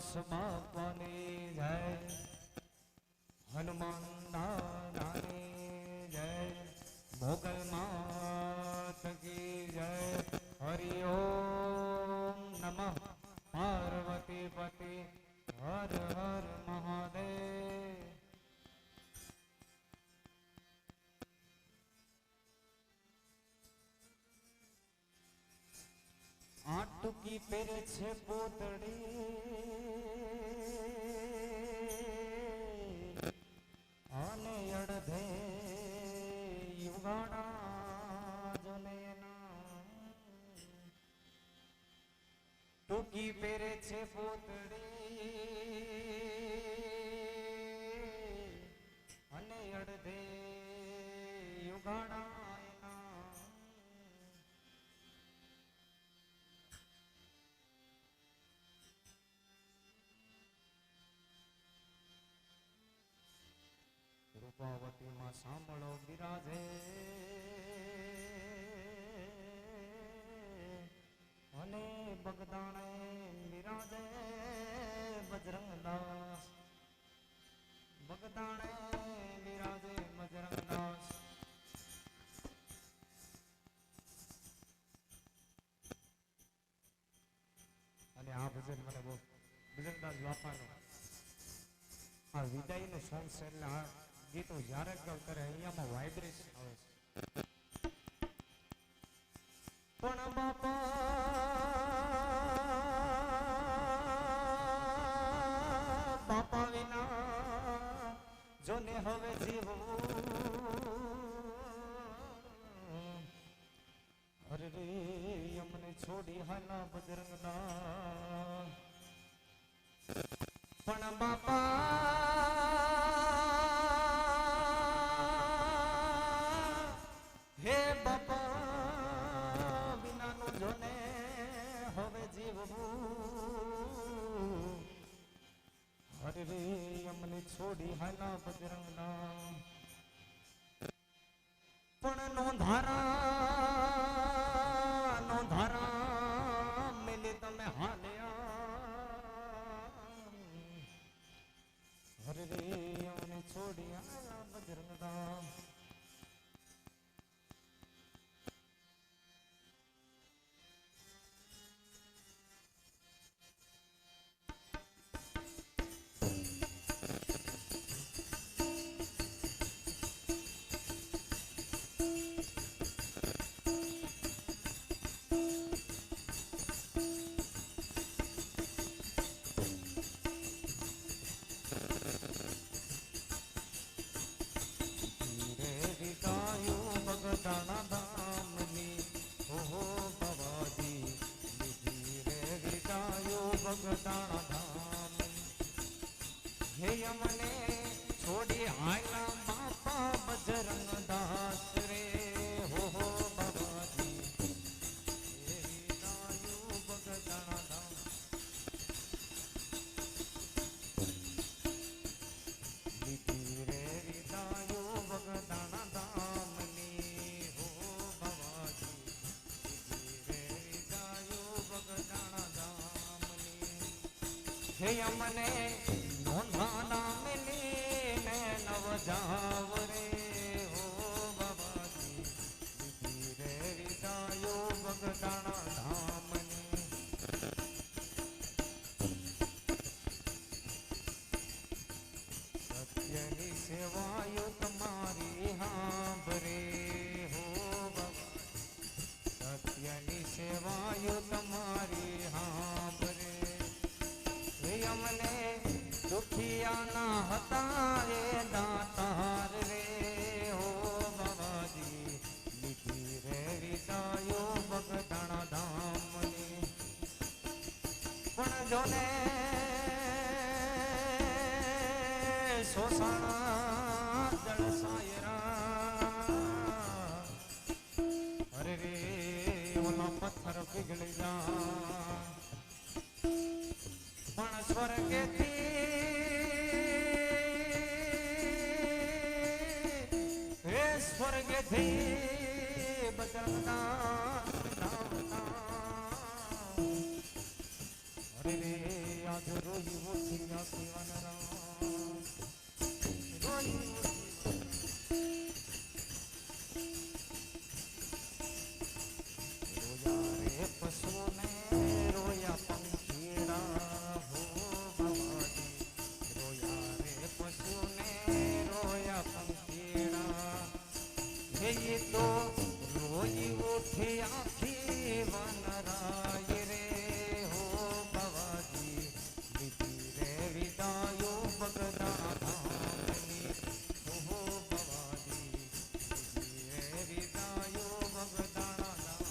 દાસ બાપાની જય, હનુમાન દાદાની જય, મોગલ માત કી જય. હરિ ઓમ નમઃ પાર્વતી પતિ હર હર મહાદેવ. આટકી પહેરે છે પોતડી અને અડધે યુગાણા જોને ટૂંકી પહેરે છે પોતડી અને અડધે યુગાણા. રૂપાવતીમાં સાંભળો બિરાજે અને બગદાણે બિરાજે બજરંગદાસ, બગદાણે બિરાજે બજરંગદાસ. અને આ ભજન મને બહુ બજરંગદાસ બાપાનું આ વિદાયનું સોંગ છે. એટલે આ ગીતો જ્યારે ગાવ ત્યારે અહીંયામાં વાઇબ્રેશન આવે છે. પણ બાપા બાપા વિના જોને હવે જીવવું. અરે રે અમને છોડી હાલા બજરંગદાસ. પણ બાપા હે બાપા વિનાનું જોને હવે જીવવું. હરે રે અમને છોડી હાલા બજરંગના. પણ નોંધારા મેલે તમે હાલ્યા. હરે રે અમને છોડી હાલા બજરંગના. હે અમને છોડી હાલા બાપા બજરંગદાસ રે. હો હો બાબાજી હે વિદાયો બગદાણા ધામ. લીધી રે વિદાયો બગદાણા ધામની. હો બાબાજી લીધી રે વિદાયો બગદાણા ધામની. હે અમને નોંધાના મિલીને નવ જાવ રે. હો બાબાજી લીધી રે વિદાયો બગદાણા ધામની. સત્યની સેવાયો તમારી હાંભરે. હો બાબા સત્યની સેવાયો તમારી હાંભરે. અમને દુખિયાના હતા એ દાતાર રે. હો બાબાજી લીધી રે વિદાયો બગદાણા ધામની. પણ જોને સોસાણા જળસાયરા. અરે રે ઓલા પથ્થર પીગળી જા. પણ સ્વર્ગેથી બજરંગદાસ અરે રે આજ રોઈ ઉઠ્યા શિવનરા રોઈ રોયા રે પશુને રોયા પંખીડા હો ભવાજી રોયા રે પશુને રોયા પંખીડા હે તો રોઈ ઉઠી આખી વનરાય રે હો ભવાજી લીધી રે વિદાયો બગદા ધામની હો ભવાજી લીધી રે વિદાયો બગદા ધામ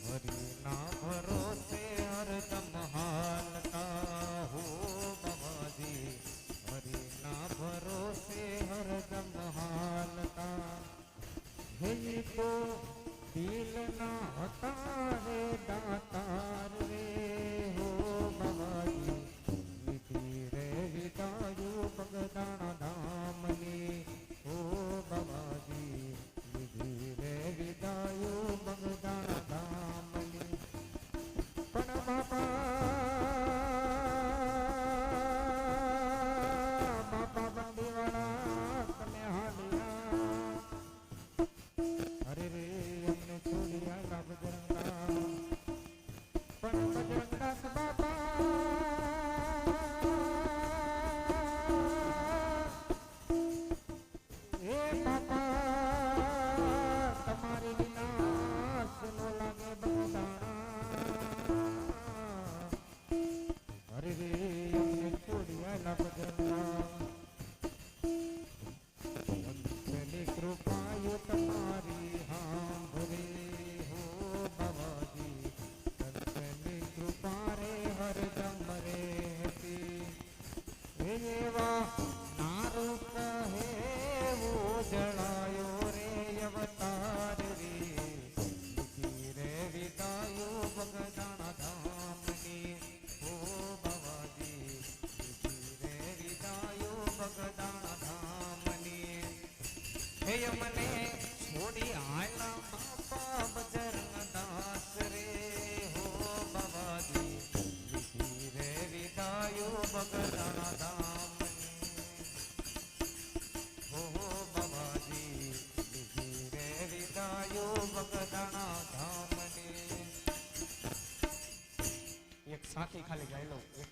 હરિના ભરોસે હરદમ હાલતા હો બાબાજી હરિના ભરોસે હરદમ હાલતા હે તો દિલના હતા રે દાતાર રે હો બાબાજી લીધી રે વિદાયું બગદાણા ધામની હો બાબાજી લીધી રે વિદાયું બગદાણા ધામની પણ બાપા બંદીવાળા તમે હાલ્યા અરે રે અમને છોડી આલા બજરંગા પણ બજરંગદાસ બાપા હે બાપા તમારી વિનાશ નો લાગે બગદાણા અરે રે અમને છોડી આલા બજરંગા અંતની કૃપાયો તમારી હાંભરે હો બાબાજી અંતની કૃપા રે હરદમ રહેતી એવા નારું કહે વો જળાયો રે અવતાર રે લીધી રે વિદાયો બગદાણા ધામની હો બાબાજી લીધી રે વિદાયો બગદાણા ધામની હે મને છોડી આયલા બાપા બજરંગદાસ રે હો બાબાજી લીધી રે વિદાયો બગદાણા ધામની હો બાબાજી લીધી રે વિદાયો બગદાણા ધામની એક સાખી ખાલી ગાઈ લઉં એક